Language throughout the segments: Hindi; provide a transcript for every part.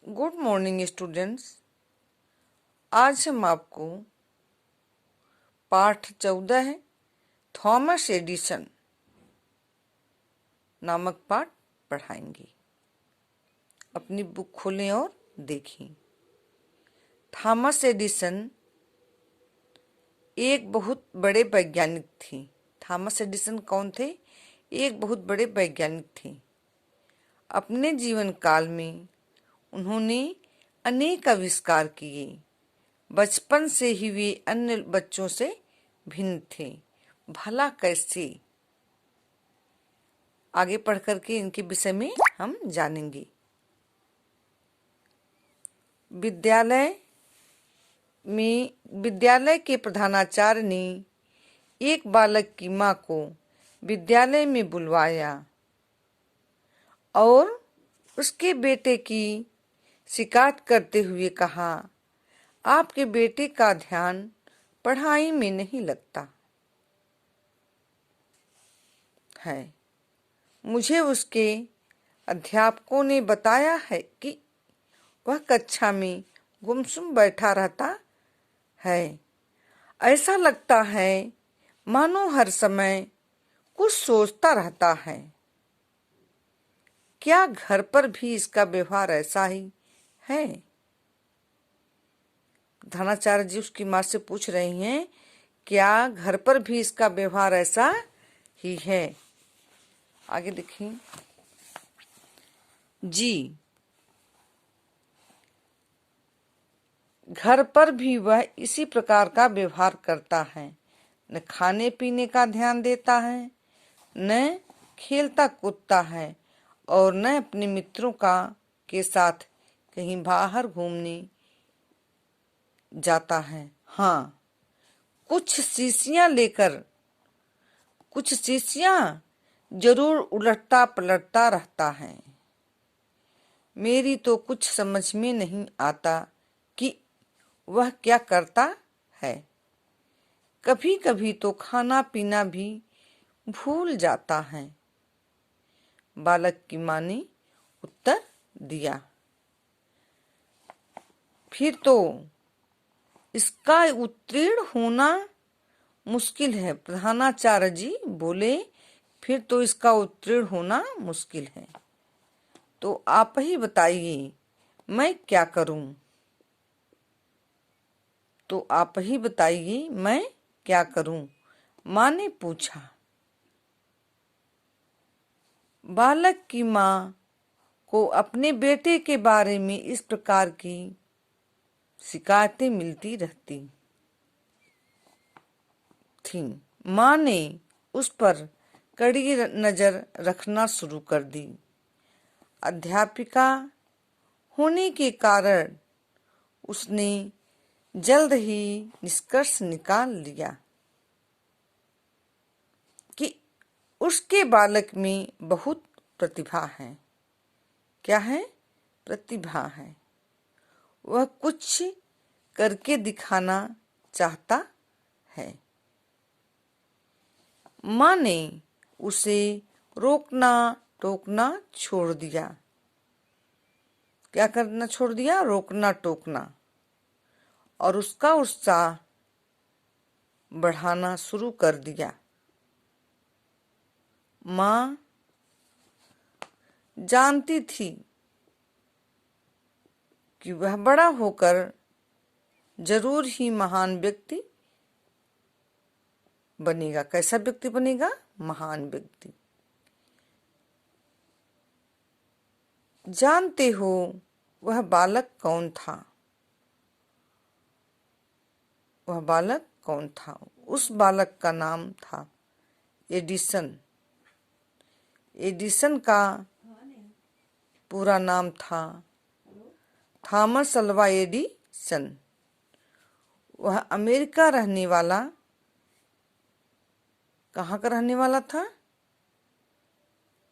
Good morning students. आज हम आपको पाठ 14 है थॉमस एडिसन नामक पाठ पढ़ाएंगे। अपनी बुक खोलें और देखें। थॉमस एडिसन एक बहुत बड़े वैज्ञानिक थे। थॉमस एडिसन कौन थे? एक बहुत बड़े वैज्ञानिक थे। अपने जीवन काल में उन्होंने अनेक आविष्कार किए। बचपन से ही वे अन्य बच्चों से भिन्न थे। भला कैसे? आगे पढ़ करके इनके विषय में हम जानेंगे। विद्यालय के प्रधानाचार्य ने एक बालक की मां को विद्यालय में बुलवाया और उसके बेटे की शिकायत करते हुए कहा, आपके बेटे का ध्यान पढ़ाई में नहीं लगता है। मुझे उसके अध्यापकों ने बताया है कि वह कक्षा में गुमसुम बैठा रहता है। ऐसा लगता है मानो हर समय कुछ सोचता रहता है। क्या घर पर भी इसका व्यवहार ऐसा ही है? प्रधानाचार्य जी उसकी माँ से पूछ रही हैं, क्या घर पर भी इसका व्यवहार ऐसा ही है? आगे देखिए। जी, घर पर भी वह इसी प्रकार का व्यवहार करता है। न खाने पीने का ध्यान देता है, न खेलता कूदता है और न अपने मित्रों के साथ कहीं बाहर घूमने जाता है। हाँ, कुछ शीशियां जरूर उलटता पलटता रहता है। मेरी तो कुछ समझ में नहीं आता कि वह क्या करता है। कभी कभी तो खाना पीना भी भूल जाता है। बालक की मां ने उत्तर दिया। फिर तो इसका उत्तीर्ण होना मुश्किल है। प्रधानाचार्य जी बोले, फिर तो इसका उत्तीर्ण होना मुश्किल है। तो आप ही बताइए मैं क्या करूं? तो आप ही बताइए मैं क्या करूं? मां ने पूछा। बालक की मां को अपने बेटे के बारे में इस प्रकार की शिकायतें मिलती रहती थीं। मां ने उस पर कड़ी नजर रखना शुरू कर दी। अध्यापिका होने के कारण उसने जल्द ही निष्कर्ष निकाल लिया कि उसके बालक में बहुत प्रतिभा है। क्या है? प्रतिभा है। वह कुछ करके दिखाना चाहता है। मां ने उसे रोकना टोकना छोड़ दिया। क्या करना छोड़ दिया? रोकना टोकना। और उसका उत्साह बढ़ाना शुरू कर दिया। मां जानती थी कि वह बड़ा होकर जरूर ही महान व्यक्ति बनेगा। कैसा व्यक्ति बनेगा? महान व्यक्ति। जानते हो वह बालक कौन था? वह बालक कौन था? उस बालक का नाम था एडिसन। एडिसन का पूरा नाम था थॉमस अल्वा एडिसन। वह अमेरिका रहने वाला, कहाँ का रहने वाला था?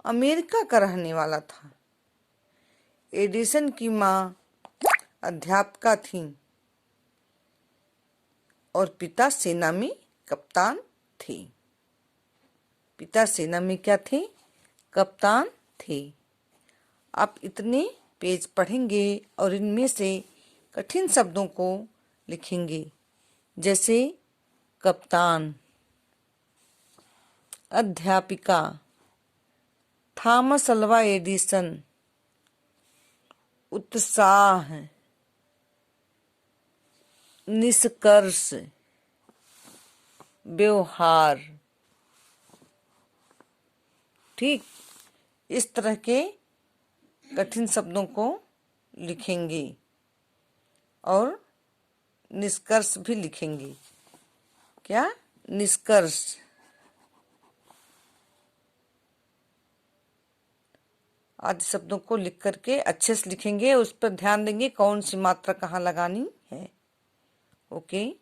अमेरिका का रहने वाला था। एडिसन की माँ अध्यापिका थी और पिता सेना में कप्तान थे। पिता सेना में क्या थे? कप्तान थे। आप इतने पेज पढ़ेंगे और इनमें से कठिन शब्दों को लिखेंगे, जैसे कप्तान, अध्यापिका, थॉमस अल्वा एडिसन, उत्साह, निष्कर्ष, व्यवहार। ठीक, इस तरह के कठिन शब्दों को लिखेंगे और निष्कर्ष भी लिखेंगे। क्या? निष्कर्ष। आदि शब्दों को लिख करके अच्छे से लिखेंगे, उस पर ध्यान देंगे कौन सी मात्रा कहाँ लगानी है। ओके।